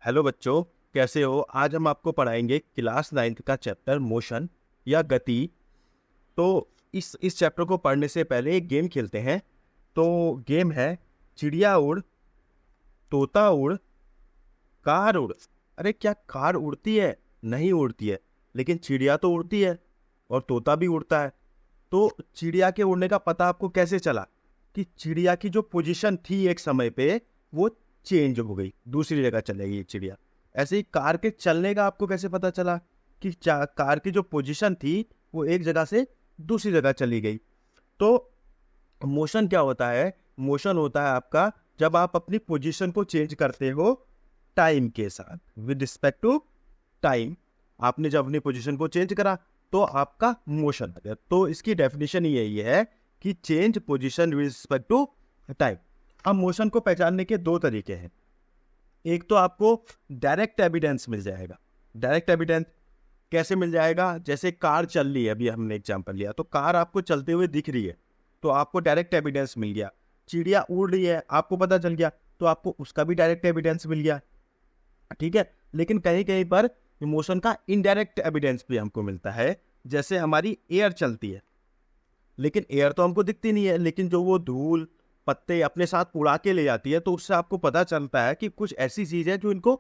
Hello बच्चों, कैसे हो? आज हम आपको पढ़ाएंगे क्लास 9th का चैप्टर मोशन या गति। तो इस चैप्टर को पढ़ने से पहले एक गेम खेलते हैं। तो गेम है चिड़िया उड़, तोता उड़, कार उड़। अरे क्या कार उड़ती है? नहीं उड़ती है, लेकिन चिड़िया तो उड़ती है और तोता भी उड़ता है। तो चिड़िया के उड़ने का पता आपको कैसे चला कि चिड़िया की जो पोजीशन थी एक समय पे वो चेंज हो गई, दूसरी जगह चलेगी चिड़िया। ऐसे ही कार के चलने का आपको कैसे पता चला कि कार की जो पोजीशन थी वो एक जगह से दूसरी जगह चली गई। तो मोशन क्या होता है? मोशन होता है आपका जब आप अपनी पोजीशन को चेंज करते हो टाइम के साथ, विद रिस्पेक्ट टू टाइम। आपने जब अपनी पोजीशन को चेंज करा तो आपका मोशन आ गया। तो इसकी डेफिनेशन यही है कि change position with respect to time. अब मोशन को पहचानने के दो तरीके हैं। एक तो आपको डायरेक्ट एविडेंस मिल जाएगा। डायरेक्ट एविडेंस कैसे मिल जाएगा? जैसे कार चल रही है, अभी हमने एग्जांपल लिया, तो कार आपको चलते हुए दिख रही है तो आपको डायरेक्ट एविडेंस मिल गया। चिड़िया उड़ रही है, आपको पता चल गया तो आपको उसका भी डायरेक्ट एविडेंस मिल गया। ठीक है, लेकिन कहीं कहीं पर मोशन का इनडायरेक्ट एविडेंस भी हमको मिलता है। जैसे हमारी एयर चलती है, लेकिन एयर तो हमको दिखती नहीं है, लेकिन जो वो धूल पत्ते अपने साथ उड़ा के ले जाती है तो उससे आपको पता चलता है कि कुछ ऐसी चीज है जो इनको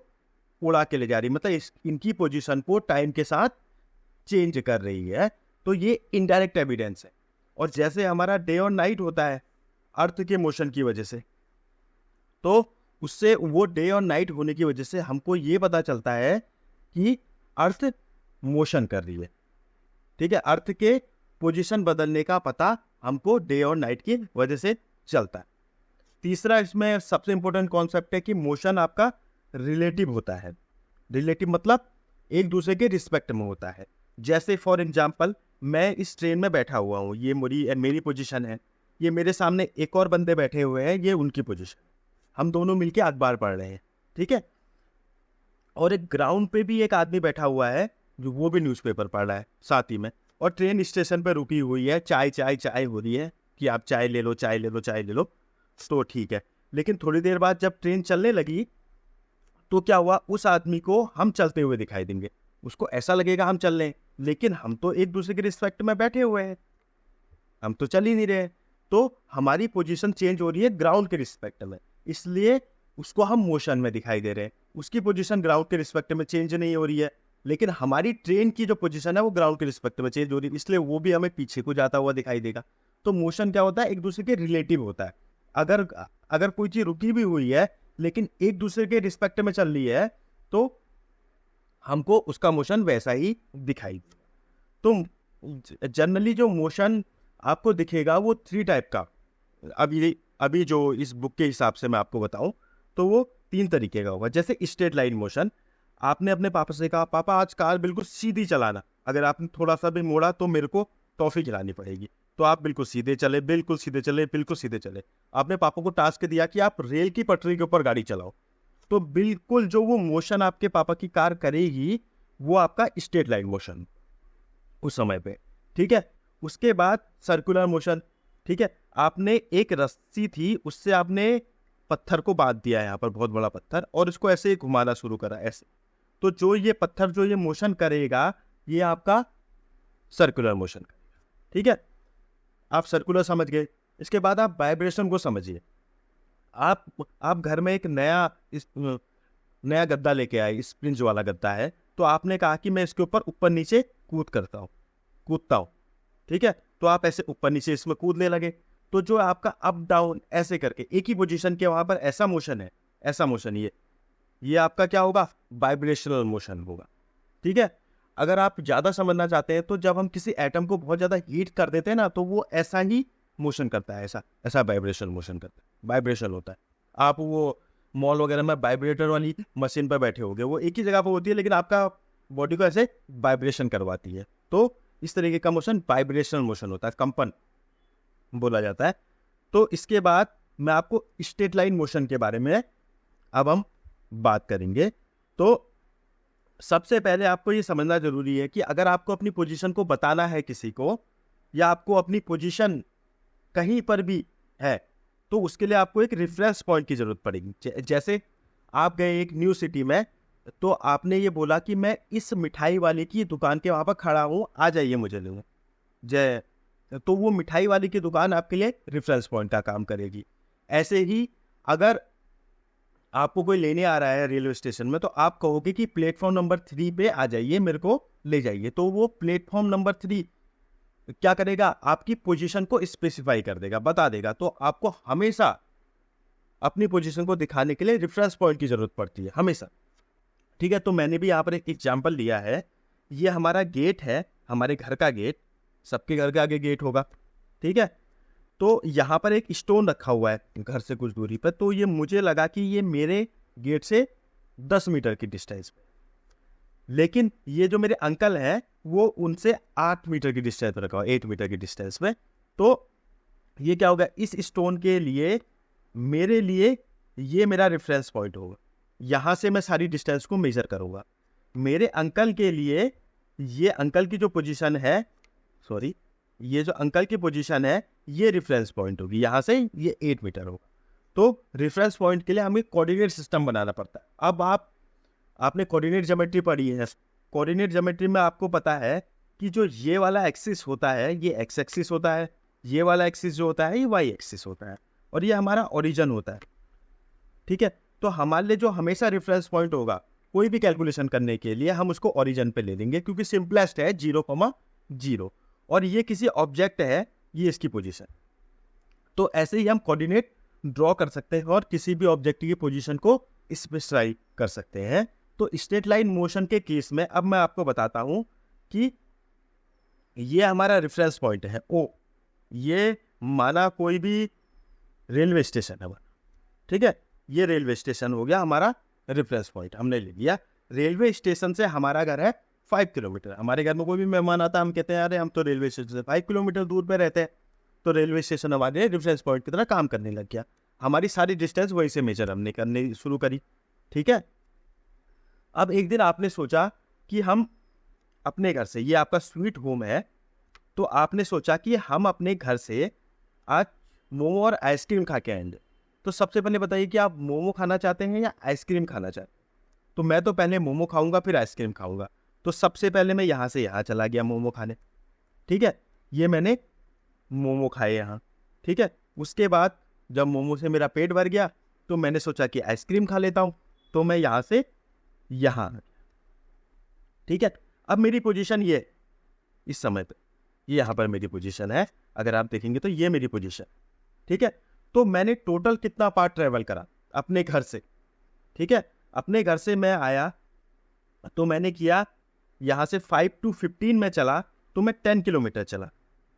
उड़ा के ले जा रही है, मतलब इनकी पोजीशन को टाइम के साथ चेंज कर रही है। तो ये इनडायरेक्ट एविडेंस है। और जैसे हमारा डे और नाइट होता है अर्थ के मोशन की वजह से, तो उससे वो डे और नाइट होने की वजह से हमको ये पता चलता है कि अर्थ मोशन कर रही है। ठीक है, अर्थ के पोजीशन बदलने का पता हमको डे और नाइट की वजह से चलता है। तीसरा इसमें सबसे इंपॉर्टेंट कॉन्सेप्ट है कि मोशन आपका रिलेटिव होता है। रिलेटिव मतलब एक दूसरे के रिस्पेक्ट में होता है। जैसे फॉर एग्जांपल, मैं इस ट्रेन में बैठा हुआ हूँ, ये मेरी पोजीशन है। ये मेरे सामने एक और बंदे बैठे हुए हैं, ये उनकी पोजीशन। हम दोनों मिलके अखबार पढ़ रहे हैं, ठीक है। और एक ग्राउंड पे भी एक आदमी बैठा हुआ है जो वो भी न्यूज़पेपर पढ़ रहा है साथ ही में। और ट्रेन स्टेशन पर रुकी हुई है, चाय चाय चाय हो रही है कि आप चाय ले लो, चाय ले लो, चाय ले लो। तो ठीक है, लेकिन थोड़ी देर बाद जब ट्रेन चलने लगी तो क्या हुआ, उस आदमी को हम चलते हुए दिखाई देंगे। उसको ऐसा लगेगा हम चल रहे हैं, लेकिन हम तो एक दूसरे के रिस्पेक्ट में बैठे हुए हैं, हम तो चल ही नहीं रहे। तो हमारी पोजीशन चेंज हो रही है ग्राउंड के रिस्पेक्ट में, इसलिए उसको हम मोशन में दिखाई दे रहे हैं। उसकी पोजीशन ग्राउंड के रिस्पेक्ट में चेंज नहीं हो रही है, लेकिन हमारी ट्रेन की जो पोजीशन है वो ग्राउंड के रिस्पेक्ट में चेंज हो रही है, इसलिए वो भी हमें पीछे को जाता हुआ दिखाई देगा। तो मोशन क्या होता है? एक दूसरे के रिलेटिव होता है। अगर अगर कोई चीज रुकी भी हुई है लेकिन एक दूसरे के रिस्पेक्ट में चल रही है तो हमको उसका मोशन वैसा ही दिखाई देगा। तो जनरली जो मोशन आपको दिखेगा वो 3 टाइप का, अभी जो इस बुक के हिसाब से मैं आपको बताऊं तो वो 3 तरीके का होगा। जैसे स्ट्रेट लाइन मोशन, आपने अपने पापा से कहा पापा आज कार बिल्कुल सीधी चलाना, अगर आपने थोड़ा सा भी मोड़ा तो मेरे को टॉफी खिलानी पड़ेगी। तो आप बिल्कुल सीधे चले, बिल्कुल सीधे चले, बिल्कुल सीधे चले। आपने पापा को टास्क दिया कि आप रेल की पटरी के ऊपर गाड़ी चलाओ, तो बिल्कुल जो वो मोशन आपके पापा की कार करेगी वो आपका स्ट्रेट लाइन मोशन उस समय पे। ठीक है, उसके बाद सर्कुलर मोशन। ठीक है, आपने एक रस्सी थी, उससे आपने पत्थर को बांध दिया है, यहाँ पर बहुत बड़ा पत्थर, और इसको ऐसे ही घुमाना शुरू करा ऐसे। तो जो ये पत्थर जो ये मोशन करेगा ये आपका सर्कुलर मोशन करेगा। ठीक है, आप सर्कुलर समझ गए। इसके बाद आप वाइब्रेशन को समझिए। आप घर में एक नया गद्दा लेके आए, स्प्रिंज वाला गद्दा है, तो आपने कहा कि मैं इसके ऊपर नीचे कूदता हूँ। ठीक है, तो आप ऐसे ऊपर नीचे इसमें कूदने लगे, तो जो आपका अप डाउन ऐसे करके एक ही पोजीशन के वहां पर ऐसा मोशन है, ऐसा मोशन ये आपका क्या होगा? वाइब्रेशनल मोशन होगा। ठीक है, अगर आप ज्यादा समझना चाहते हैं तो जब हम किसी एटम को बहुत ज्यादा हीट कर देते हैं ना तो वो ऐसा ही मोशन करता है, ऐसा वाइब्रेशन मोशन करता है, वाइब्रेशन होता है। आप वो मॉल वगैरह में वाइब्रेटर वाली मशीन पर बैठे होगे, वो एक ही जगह पर होती है लेकिन आपका बॉडी को ऐसे वाइब्रेशन करवाती है। तो इस तरीके का मोशन वाइब्रेशनल मोशन होता है, कंपन बोला जाता है। तो इसके बाद मैं आपको स्ट्रेट लाइन मोशन के बारे में अब हम बात करेंगे। तो सबसे पहले आपको ये समझना जरूरी है कि अगर आपको अपनी पोजीशन को बताना है किसी को, या आपको अपनी पोजीशन कहीं पर भी है, तो उसके लिए आपको एक रेफरेंस पॉइंट की जरूरत पड़ेगी। जैसे आप गए एक न्यू सिटी में, तो आपने ये बोला कि मैं इस मिठाई वाले की दुकान के वहाँ पर खड़ा हूँ, आ जाइए मुझे लेने। जय, तो वो मिठाई वाले की दुकान आपके लिए रेफरेंस पॉइंट का काम करेगी। ऐसे ही अगर आपको कोई लेने आ रहा है रेलवे स्टेशन में, तो आप कहोगे कि प्लेटफॉर्म नंबर 3 पे आ जाइए, मेरे को ले जाइए। तो वो प्लेटफॉर्म नंबर 3 क्या करेगा, आपकी पोजीशन को स्पेसिफाई कर देगा, बता देगा। तो आपको हमेशा अपनी पोजीशन को दिखाने के लिए रेफरेंस पॉइंट की जरूरत पड़ती है, हमेशा। ठीक है, तो मैंने भी यहाँ पर एक एग्जाम्पल लिया है। ये हमारा गेट है, हमारे घर का गेट, सबके घर के आगे गेट होगा। ठीक है, तो यहाँ पर एक स्टोन रखा हुआ है घर से कुछ दूरी पर। तो ये मुझे लगा कि ये मेरे गेट से 10 मीटर की डिस्टेंस पे, लेकिन ये जो मेरे अंकल हैं वो उनसे 8 मीटर की डिस्टेंस पर रखा हुआ, 8 मीटर की डिस्टेंस में। तो ये क्या होगा, इस स्टोन के लिए मेरे लिए ये मेरा रेफरेंस पॉइंट होगा। यहाँ से मैं सारी डिस्टेंस को मेजर करूँगा। मेरे अंकल के लिए ये अंकल की जो पोजीशन है, सॉरी, ये जो अंकल की पोजीशन है ये रेफरेंस पॉइंट होगी, यहाँ से ये 8 मीटर होगा। तो रेफरेंस पॉइंट के लिए हमें कोऑर्डिनेट सिस्टम बनाना पड़ता है। अब आपने कोऑर्डिनेट ज्योमेट्री पढ़ी है। कोऑर्डिनेट ज्योमेट्री में आपको पता है कि जो ये वाला एक्सिस होता है ये एक्स एक्सिस होता है, ये वाला एक्सिस जो होता है ये वाई एक्सिस होता है, और ये हमारा ओरिजिन होता है। ठीक है, तो हमारे लिए जो हमेशा रेफरेंस पॉइंट होगा कोई भी कैलकुलेशन करने के लिए, हम उसको ओरिजिन पे ले लेंगे, क्योंकि सिंपलेस्ट है 0,0, और ये किसी ऑब्जेक्ट है, ये इसकी पोजीशन। तो ऐसे ही हम कोऑर्डिनेट ड्रॉ कर सकते हैं और किसी भी ऑब्जेक्ट की पोजीशन को स्पेसिफाई कर सकते हैं। तो स्ट्रेट लाइन मोशन के केस में अब मैं आपको बताता हूं कि ये हमारा रेफरेंस पॉइंट है ओ। ये माना कोई भी रेलवे स्टेशन है, ठीक है, ये रेलवे स्टेशन हो गया हमारा रेफरेंस पॉइंट, हमने ले लिया। रेलवे स्टेशन से हमारा घर है 5 किलोमीटर। हमारे घर में कोई भी मेहमान आता है, हम कहते हैं अरे हम तो रेलवे स्टेशन से 5 किलोमीटर दूर पे रहते हैं। तो रेलवे स्टेशन हमारे रेफरेंस पॉइंट की तरह काम करने लग गया। हमारी सारी डिस्टेंस वहीं से मेजर हमने करने शुरू करी। ठीक है, अब एक दिन आपने सोचा कि हम अपने घर से, ये आपका स्वीट होम है, तो आपने सोचा कि हम अपने घर से आज मोमो और आइसक्रीम खा के आएंगे। तो सबसे पहले बताइए कि आप मोमो खाना चाहते हैं या आइसक्रीम खाना चाहते हैं। तो मैं तो पहले मोमो खाऊंगा फिर आइसक्रीम खाऊंगा। तो सबसे पहले मैं यहाँ से यहाँ चला गया मोमो खाने। ठीक है, ये मैंने मोमो खाए यहाँ। ठीक है, उसके बाद जब मोमो से मेरा पेट भर गया तो मैंने सोचा कि आइसक्रीम खा लेता हूँ, तो मैं यहाँ से यहाँ। ठीक है, अब मेरी पोजीशन ये इस समय पे, ये यहाँ पर मेरी पोजीशन है। अगर आप देखेंगे तो ये मेरी पोजीशन। ठीक है, तो मैंने टोटल कितना पार्ट ट्रेवल करा अपने घर से। ठीक है, अपने घर से मैं आया तो मैंने किया यहाँ से 5 to 15 में चला तो मैं 10 किलोमीटर चला।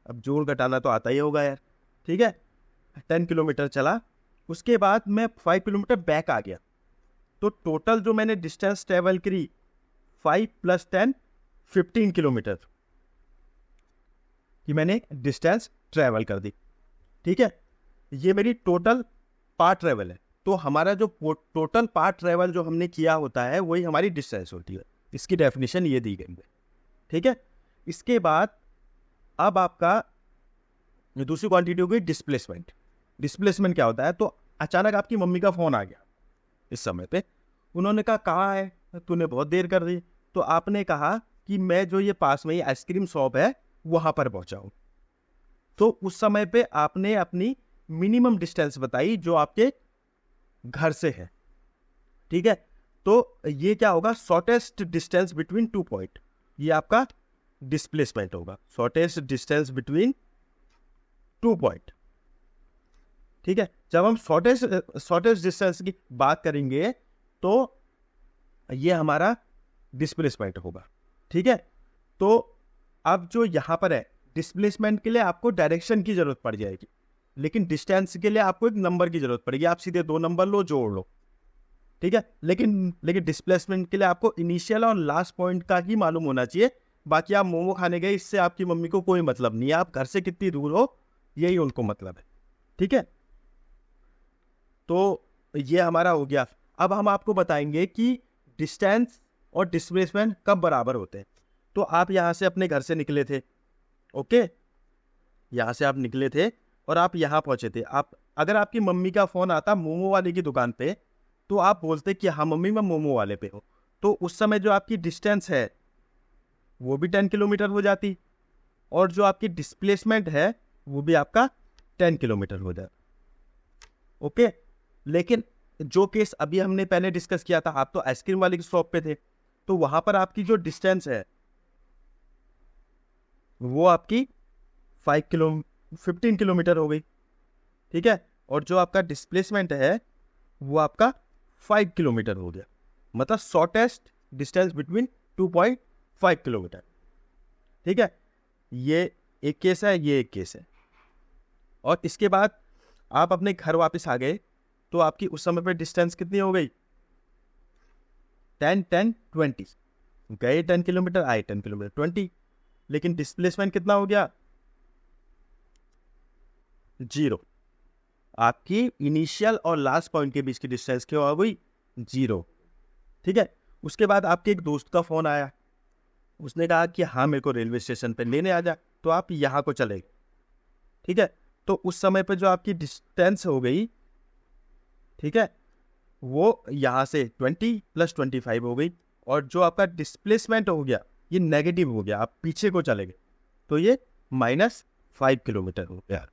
अब जोड़ घटाना तो आता ही होगा यार। ठीक है, 10 किलोमीटर चला, उसके बाद मैं 5 किलोमीटर बैक आ गया। तो टोटल जो मैंने डिस्टेंस ट्रेवल करी 5 + 10 15 किलोमीटर कि मैंने डिस्टेंस ट्रेवल कर दी। ठीक है, ये मेरी टोटल पार्ट ट्रेवल है। तो हमारा जो टोटल पार्ट ट्रेवल जो हमने किया होता है वही हमारी डिस्टेंस होती है। इसकी डेफिनेशन ये दी गई है। ठीक है, इसके बाद अब आपका दूसरी क्वांटिटी हो गई डिस्प्लेसमेंट। डिस्प्लेसमेंट क्या होता है, तो अचानक आपकी मम्मी का फोन आ गया इस समय पे। उन्होंने कहा कहाँ है, तूने बहुत देर कर दी। तो आपने कहा कि मैं जो ये पास में ही आइसक्रीम शॉप है वहां पर पहुंचा हूं। तो उस समय पे आपने अपनी मिनिमम डिस्टेंस बताई जो आपके घर से है। ठीक है, तो ये क्या होगा, शॉर्टेस्ट डिस्टेंस बिटवीन 2 पॉइंट, ये आपका डिस्प्लेसमेंट होगा, शॉर्टेस्ट डिस्टेंस बिटवीन 2 पॉइंट। ठीक है, जब हम शॉर्टेस्ट डिस्टेंस की बात करेंगे तो ये हमारा डिस्प्लेसमेंट होगा। ठीक है, तो अब जो यहां पर है डिस्प्लेसमेंट के लिए आपको डायरेक्शन की जरूरत पड़ जाएगी, लेकिन डिस्टेंस के लिए आपको एक नंबर की जरूरत पड़ेगी। आप सीधे 2 नंबर लो, जोड़ लो। ठीक है, लेकिन डिस्प्लेसमेंट के लिए आपको इनिशियल और लास्ट पॉइंट का ही मालूम होना चाहिए। बाकी आप मोमो खाने गए, इससे आपकी मम्मी को कोई मतलब नहीं है, आप घर से कितनी दूर हो यही उनको मतलब है। ठीक है, तो ये हमारा हो गया। अब हम आपको बताएंगे कि डिस्टेंस और डिस्प्लेसमेंट कब बराबर होते हैं। तो आप यहाँ से अपने घर से निकले थे, ओके, यहाँ से आप निकले थे और आप यहाँ पहुंचे थे। आप अगर आपकी मम्मी का फोन आता मोमो वाले की दुकान पे, तो आप बोलते कि हाँ मम्मी मैं मोमो वाले पे हूँ। तो उस समय जो आपकी डिस्टेंस है वो भी 10 किलोमीटर हो जाती, और जो आपकी डिस्प्लेसमेंट है वो भी आपका 10 किलोमीटर हो जाता। ओके, लेकिन जो केस अभी हमने पहले डिस्कस किया था, आप तो आइसक्रीम वाली शॉप पे थे, तो वहां पर आपकी जो डिस्टेंस है वो आपकी 15 किलोमीटर हो गई, ठीक है, और जो आपका डिस्प्लेसमेंट है वो आपका 5 किलोमीटर हो गया, मतलब शॉर्टेस्ट डिस्टेंस बिटवीन 2.5 किलोमीटर, ठीक है। ये एक केस है, ये एक केस है। और इसके बाद आप अपने घर वापस आ गए, तो आपकी उस समय पे डिस्टेंस कितनी हो गई? 10 10 20, गए 10 किलोमीटर, आए 10 किलोमीटर 20, लेकिन डिस्प्लेसमेंट कितना हो गया? 0। आपकी इनिशियल और लास्ट पॉइंट के बीच की डिस्टेंस क्या हो गई? 0, ठीक है। उसके बाद आपके एक दोस्त का फोन आया, उसने कहा कि हाँ मेरे को रेलवे स्टेशन पे लेने आ जा, तो आप यहाँ को चले गए, ठीक है। तो उस समय पे जो आपकी डिस्टेंस हो गई, ठीक है, वो यहाँ से 20 + 25 हो गई, और जो आपका डिस्प्लेसमेंट हो गया ये नेगेटिव हो गया, आप पीछे को चले गए, तो ये -5 किलोमीटर हो गया,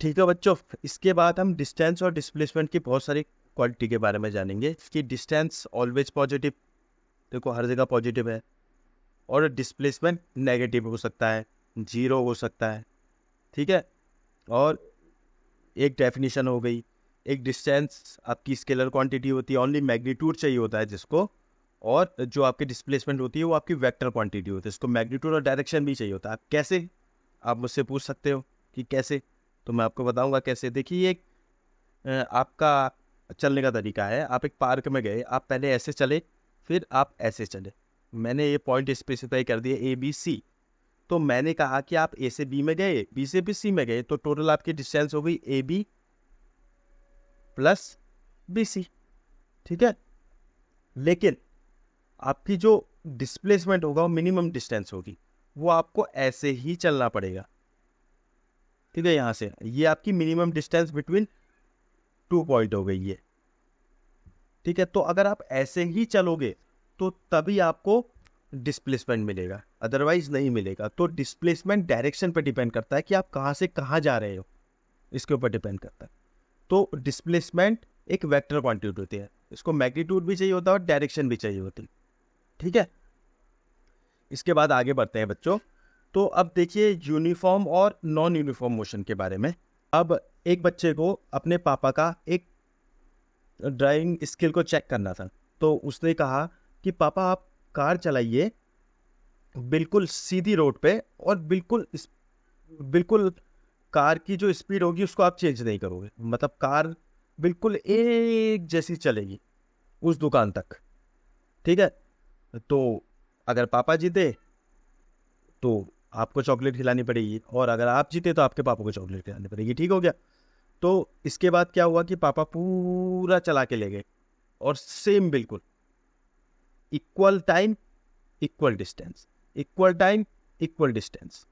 ठीक है बच्चों। इसके बाद हम डिस्टेंस और डिस्प्लेसमेंट की बहुत सारी क्वालिटी के बारे में जानेंगे कि डिस्टेंस ऑलवेज पॉजिटिव, देखो हर जगह पॉजिटिव है, और डिस्प्लेसमेंट नेगेटिव हो सकता है, 0 हो सकता है, ठीक है। और एक डेफिनेशन हो गई, एक डिस्टेंस आपकी स्केलर क्वांटिटी होती है, ओनली मैग्नीट्यूड चाहिए होता है जिसको, और जो आपकी डिस्प्लेसमेंट होती है वो आपकी वेक्टर क्वांटिटी होती है, इसको मैग्नीट्यूड और डायरेक्शन भी चाहिए होता है। कैसे, आप मुझसे पूछ सकते हो कि कैसे, तो मैं आपको बताऊंगा कैसे। देखिए, एक आपका चलने का तरीका है, आप एक पार्क में गए, आप पहले ऐसे चले, फिर आप ऐसे चले, मैंने ये पॉइंट स्पेसिफाई कर दिए ABC, तो मैंने कहा कि आप A से B में गए, B से भी C में गए, तो टोटल आपकी डिस्टेंस हो गई AB + BC, ठीक है। लेकिन आपकी जो डिस्प्लेसमेंट होगा वो मिनिमम डिस्टेंस होगी, वो आपको ऐसे ही चलना पड़ेगा, ठीक है। यहाँ से ये आपकी मिनिमम डिस्टेंस बिटवीन 2 पॉइंट हो गई है, ठीक है। तो अगर आप ऐसे ही चलोगे तो तभी आपको डिस्प्लेसमेंट मिलेगा, अदरवाइज नहीं मिलेगा। तो डिस्प्लेसमेंट डायरेक्शन पर डिपेंड करता है कि आप कहाँ से कहाँ जा रहे हो, इसके ऊपर डिपेंड करता है। तो डिस्प्लेसमेंट एक वेक्टर क्वांटिटी होती है, इसको मैग्नीट्यूड भी चाहिए होता है और डायरेक्शन भी चाहिए होती है, ठीक है। इसके बाद आगे बढ़ते हैं बच्चों। तो अब देखिए यूनिफॉर्म और नॉन यूनिफॉर्म मोशन के बारे में। अब एक बच्चे को अपने पापा का एक ड्राइविंग स्किल को चेक करना था, तो उसने कहा कि पापा आप कार चलाइए बिल्कुल सीधी रोड पे, और बिल्कुल कार की जो स्पीड होगी उसको आप चेंज नहीं करोगे, मतलब कार बिल्कुल एक जैसी चलेगी उस दुकान तक, ठीक है। तो अगर पापा जीते तो आपको चॉकलेट खिलानी पड़ेगी, और अगर आप जीते तो आपके पापा को चॉकलेट खिलानी पड़ेगी, ठीक हो गया। तो इसके बाद क्या हुआ कि पापा पूरा चला के ले गए, और सेम बिल्कुल equal time equal distance, equal time equal distance.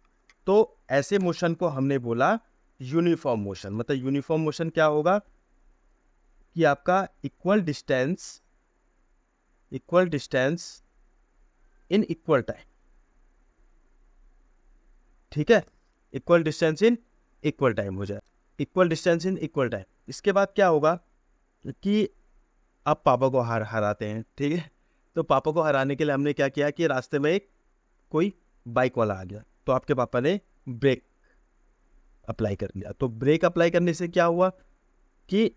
तो ऐसे मोशन को हमने बोला यूनिफॉर्म मोशन। मतलब यूनिफॉर्म मोशन क्या होगा कि आपका equal distance in equal time, ठीक है, equal distance in equal time हो जाए, equal distance in equal time. इसके बाद क्या होगा कि आप पापा को हराते हैं, ठीक है। तो पापा को हराने के लिए हमने क्या किया कि रास्ते में एक कोई बाइक वाला आ गया, तो आपके पापा ने ब्रेक अप्लाई कर लिया। तो ब्रेक अप्लाई करने से क्या हुआ कि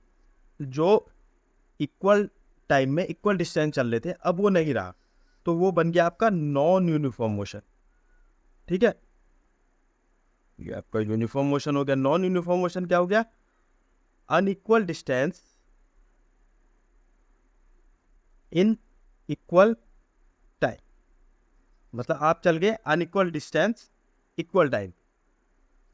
जो इक्वल टाइम में इक्वल डिस्टेंस चल रहे थे अब वो नहीं रहा, तो वो बन गया आपका नॉन यूनिफॉर्म मोशन, ठीक है। ये आपका यूनिफॉर्म मोशन हो गया। नॉन यूनिफॉर्म मोशन क्या हो गया? Unequal distance in equal time, मतलब आप चल गए अनइक्वल डिस्टेंस इक्वल टाइम,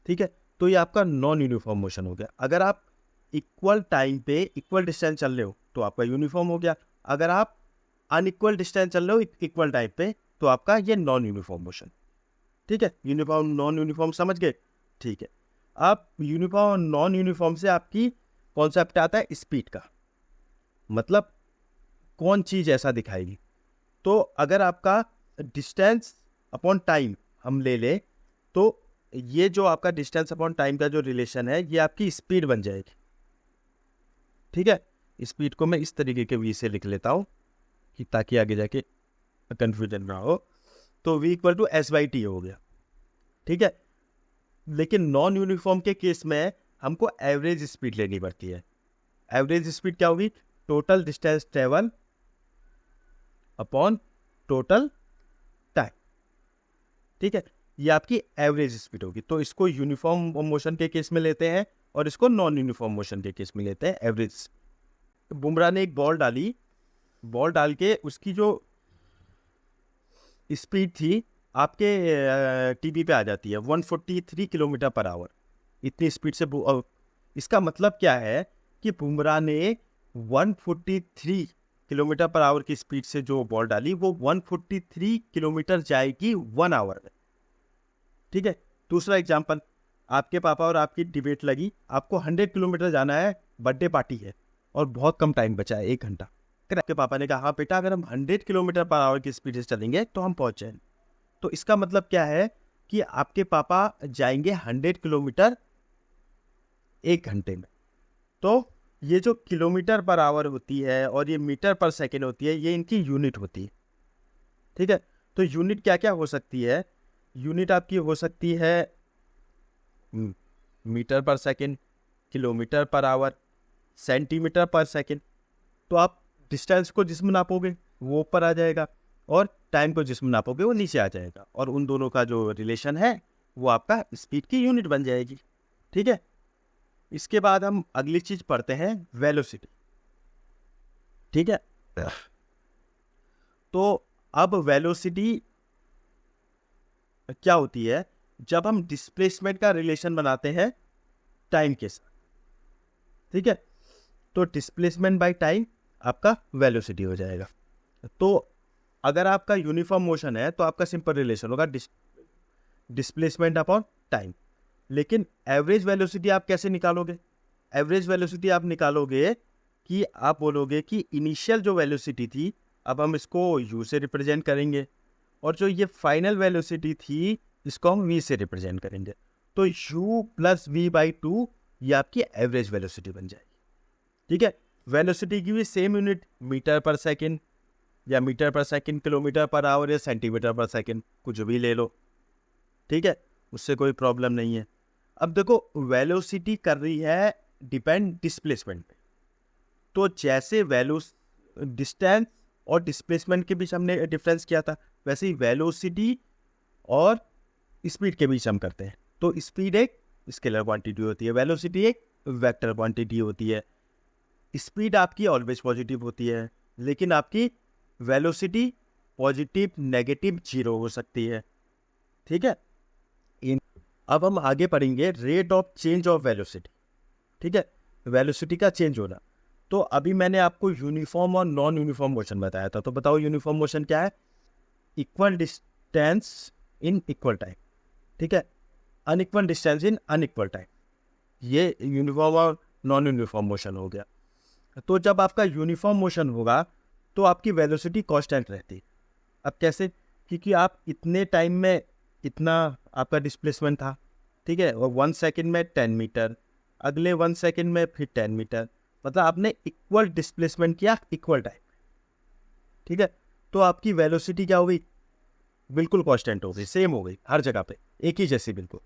ठीक है। तो ये आपका नॉन यूनिफॉर्म मोशन हो गया। अगर आप इक्वल टाइम पे इक्वल डिस्टेंस चल रहे हो तो आपका यूनिफॉर्म हो गया। अगर आप अनइक्वल डिस्टेंस चल रहे हो इक्वल टाइम पे तो आपका ये नॉन यूनिफॉर्म मोशन, ठीक है। यूनिफॉर्म नॉन यूनिफॉर्म समझ गए, ठीक है। आप यूनिफॉर्म और नॉन यूनिफॉर्म से आपकी कॉन्सेप्ट आता है स्पीड का। मतलब कौन चीज़ ऐसा दिखाएगी। तो अगर आपका डिस्टेंस अपॉन टाइम हम ले लें तो ये जो आपका डिस्टेंस अपॉन टाइम का जो रिलेशन है ये आपकी स्पीड बन जाएगी। ठीक है, स्पीड को मैं इस तरीके के वी से लिख लेता हूँ कि ताकि आगे जाके कंफ्यूजन ना हो। तो v equal to S by T हो गया। ठीक है, लेकिन नॉन यूनिफॉर्म के केस में हमको एवरेज स्पीड लेनी पड़ती है। एवरेज स्पीड क्या होगी? Total distance travel upon total time. ठीक है, ये आपकी एवरेज स्पीड होगी। तो इसको यूनिफॉर्म मोशन के केस में लेते हैं और इसको नॉन यूनिफॉर्म मोशन के केस में लेते हैं एवरेज। बुमराह ने एक बॉल डाली, बॉल डाल के उसकी जो स्पीड थी आपके टीवी पे आ जाती है 143 किलोमीटर पर आवर। इतनी स्पीड से इसका मतलब क्या है कि बुमराह ने 143 किलोमीटर पर आवर की स्पीड से जो बॉल डाली वो 143 किलोमीटर जाएगी 1 आवर में। ठीक है, दूसरा एग्जांपल, आपके पापा और आपकी डिबेट लगी, आपको 100 किलोमीटर जाना है, बर्थडे पार्टी है और बहुत कम टाइम बचा है, 1 घंटा। आपके पापा ने कहा हाँ बेटा अगर हम 100 किलोमीटर पर आवर की स्पीड से चलेंगे तो हम पहुंच जाएंगे। तो इसका मतलब क्या है कि आपके पापा जाएंगे 100 किलोमीटर 1 घंटे में। तो ये जो किलोमीटर पर आवर होती है और ये मीटर पर सेकेंड होती है, ये इनकी यूनिट होती है। ठीक है, तो यूनिट क्या क्या हो सकती है? यूनिट आपकी हो सकती है मीटर पर second, kilometre per hour, centimetre पर सेकेंड। तो आप डिस्टेंस को जिसमें नापोगे वो ऊपर आ जाएगा और टाइम को जिसमें नापोगे वो नीचे आ जाएगा, और उन दोनों का जो रिलेशन है वो आपका स्पीड की यूनिट बन जाएगी। ठीक है, इसके बाद हम अगली चीज पढ़ते हैं वेलोसिटी। ठीक है, तो अब वेलोसिटी क्या होती है? जब हम डिस्प्लेसमेंट का रिलेशन बनाते हैं टाइम के साथ। ठीक है, तो डिस्प्लेसमेंट बाय टाइम आपका वेलोसिटी हो जाएगा। तो अगर आपका यूनिफॉर्म मोशन है तो आपका सिंपल रिलेशन होगा डिस्प्लेसमेंट अपॉन टाइम। लेकिन एवरेज वेलोसिटी आप कैसे निकालोगे? एवरेज वेलोसिटी आप निकालोगे कि आप बोलोगे कि इनिशियल जो वेलोसिटी थी, अब हम इसको u से रिप्रेजेंट करेंगे, और जो ये फाइनल वेलोसिटी थी इसको हम v से रिप्रेजेंट करेंगे। तो u प्लस वी बाई 2 ये आपकी एवरेज वेलोसिटी बन जाएगी। ठीक है, वेलोसिटी की भी सेम यूनिट मीटर पर सेकेंड या मीटर पर सेकेंड, किलोमीटर पर आवर या सेंटीमीटर पर सेकेंड, कुछ भी ले लो। ठीक है, उससे कोई प्रॉब्लम नहीं है। अब देखो वेलोसिटी कर रही है डिपेंड डिस्प्लेसमेंट पे। तो जैसे डिस्टेंस और डिस्प्लेसमेंट के बीच हमने डिफरेंस किया था, वैसे ही वेलोसिटी और स्पीड के बीच हम करते हैं। तो स्पीड एक स्केलर क्वांटिटी होती है, वेलोसिटी एक वेक्टर क्वांटिटी होती है। स्पीड आपकी ऑलवेज पॉजिटिव होती है, लेकिन आपकी वेलोसिटी पॉजिटिव, नेगेटिव, जीरो हो सकती है। ठीक है, अब हम आगे पढ़ेंगे rate of change of velocity. ठीक है, वेलोसिटी का चेंज होना। तो अभी मैंने आपको यूनिफॉर्म और नॉन यूनिफॉर्म मोशन बताया था, तो बताओ यूनिफॉर्म मोशन क्या है? Equal distance in equal time. ठीक है, unequal distance in unequal time, ये यूनिफॉर्म और नॉन यूनिफॉर्म मोशन हो गया। तो जब आपका यूनिफॉर्म मोशन होगा तो आपकी वेलोसिटी कांस्टेंट रहती है। अब कैसे? क्योंकि आप इतने टाइम में इतना आपका डिस्प्लेसमेंट था। ठीक है, और 1 सेकेंड में 10 मीटर, अगले 1 सेकेंड में फिर 10 मीटर, मतलब आपने इक्वल डिस्प्लेसमेंट किया इक्वल टाइम। ठीक है, तो आपकी वेलोसिटी क्या हो गई? बिल्कुल कांस्टेंट हो गई, सेम हो गई हर जगह पे, एक ही जैसी बिल्कुल।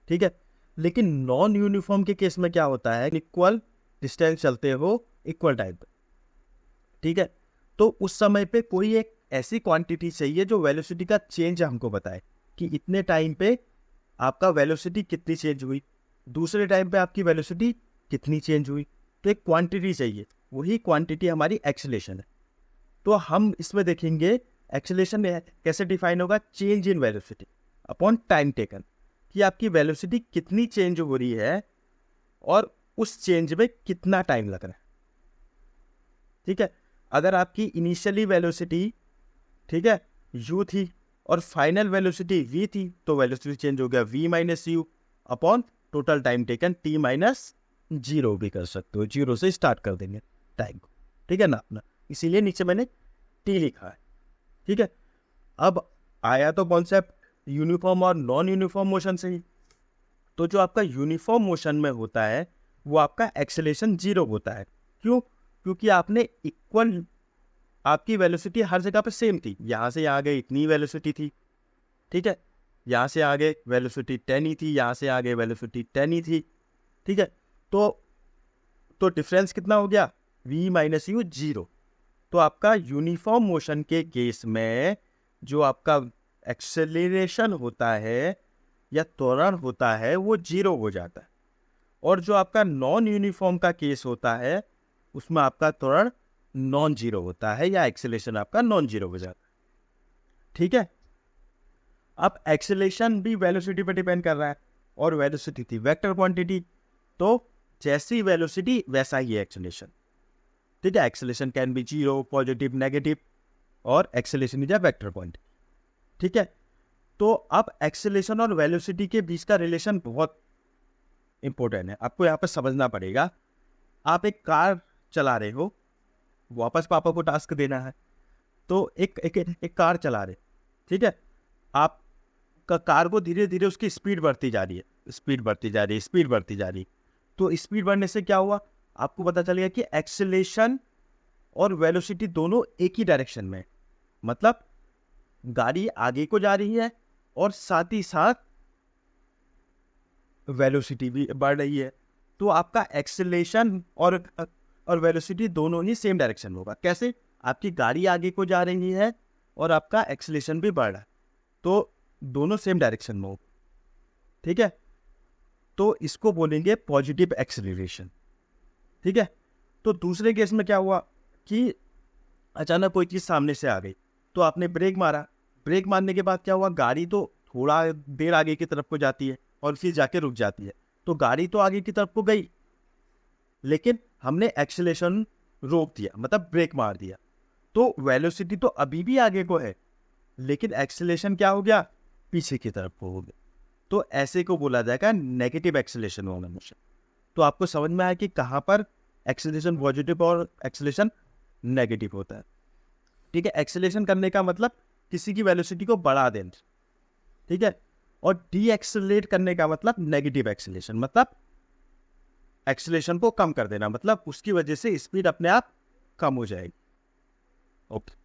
ठीक है, लेकिन नॉन यूनिफॉर्म के केस में क्या होता है? इक्वल डिस्टेंस चलते हो इक्वल टाइम पे। ठीक है, तो उस समय पे कोई एक ऐसी क्वांटिटी चाहिए जो वेलोसिटी का चेंज हमको बताए कि इतने टाइम पे आपका वेलोसिटी कितनी चेंज हुई, दूसरे टाइम पे आपकी वेलोसिटी कितनी चेंज हुई। तो एक क्वांटिटी चाहिए, वही क्वांटिटी हमारी एक्सेलेरेशन है। तो हम इसमें देखेंगे एक्सेलेरेशन कैसे डिफाइन होगा? Change in velocity upon time taken, कि आपकी वेलोसिटी कितनी चेंज हो रही है और उस चेंज में कितना टाइम लग रहा है। ठीक है, अगर आपकी इनिशियली वेलोसिटी, ठीक है, u थी और फाइनल वेलोसिटी v थी, तो वेलोसिटी चेंज हो गया v minus you upon total time taken t minus 0 भी कर सकते हो, 0 से स्टार्ट कर देंगे टाइम को। ठीक है ना अपना, इसीलिए नीचे मैंने टी लिखा है। ठीक है, अब आया तो कॉन्सेप्ट यूनिफॉर्म और नॉन यूनिफॉर्म मोशन से ही। तो जो आपका यूनिफॉर्म मोशन में होता है वो आपका एक्सेलेरेशन 0 होता है। क्यों? क्योंकि आपने इक्वल, आपकी वेलोसिटी हर जगह पे सेम थी। यहाँ से यहाँ गए इतनी वेलोसिटी थी, ठीक है, यहाँ से आगे वेलोसिटी 10 ही थी, यहाँ से आगे वेलोसिटी 10 ही थी। ठीक है, तो डिफरेंस कितना हो गया? v minus you 0। तो आपका यूनिफॉर्म मोशन के केस में जो आपका एक्सेलरेशन होता है या त्वरण होता है वो 0 हो जाता है, और जो आपका नॉन यूनिफॉर्म का केस होता है उसमें आपका त्वरण नॉन जीरो होता है या एक्सेलरेशन आपका नॉन जीरो हो जाता है। ठीक है, अब एक्सेलरेशन भी वेलोसिटी पर डिपेंड कर रहा है, और वेलोसिटी थी वेक्टर क्वांटिटी, तो जैसी वेलोसिटी वैसा ही एक्सेलरेशन। ठीक है, acceleration can be 0, positive, negative, और acceleration is a vector quantity. ठीक है, तो अब एक्सेलरेशन और वेलोसिटी के बीच का रिलेशन बहुत इंपॉर्टेंट है, आपको यहाँ पर समझना पड़ेगा। आप एक कार चला रहे हो, वापस पापा को टास्क देना है, तो एक कार चला रहे, ठीक है, आप कार को धीरे धीरे उसकी स्पीड बढ़ती जा रही है, स्पीड बढ़ती जा रही है, स्पीड बढ़ती जा रही है। तो स्पीड बढ़ने से क्या हुआ, आपको पता चलेगा कि एक्सेलरेशन और वेलोसिटी दोनों एक ही डायरेक्शन में, मतलब गाड़ी आगे को जा रही है और साथ ही साथ वेलोसिटी भी बढ़ रही है। तो आपका एक्सेलरेशन और वेलोसिटी दोनों ही सेम डायरेक्शन में होगा। कैसे? आपकी गाड़ी आगे को जा रही है और आपका एक्सेलरेशन भी बढ़ रहा है, तो दोनों सेम डायरेक्शन में हो। ठीक है, तो इसको बोलेंगे पॉजिटिव एक्सेलरेशन। ठीक है, तो दूसरे केस में क्या हुआ कि अचानक कोई चीज़ सामने से आ गई, तो आपने ब्रेक मारा, ब्रेक मारने के बाद क्या हुआ, गाड़ी तो थोड़ा देर आगे की तरफ को जाती है और फिर जाके रुक जाती है। तो गाड़ी तो आगे की तरफ को गई, लेकिन हमने एक्सेलरेशन रोक दिया, मतलब ब्रेक मार दिया, तो वेलोसिटी तो अभी भी आगे को है, लेकिन एक्सेलरेशन क्या हो गया, पीछे की तरफ को हो गया। तो ऐसे को बोला जाएगा नेगेटिव एक्सेलरेशन वाला मोशन। तो आपको समझ में आया कि कहाँ पर एक्सेलरेशन पॉजिटिव और एक्सेलरेशन नेगेटिव होता है। ठीक है, एक्सेलरेशन करने का मतलब किसी की वेलोसिटी को बढ़ा देना, ठीक है, और डी एक्सेलरेट करने का मतलब नेगेटिव एक्सेलरेशन, मतलब एक्सेलरेशन को कम कर देना, मतलब उसकी वजह से स्पीड अपने आप कम हो जाएगी। ओके।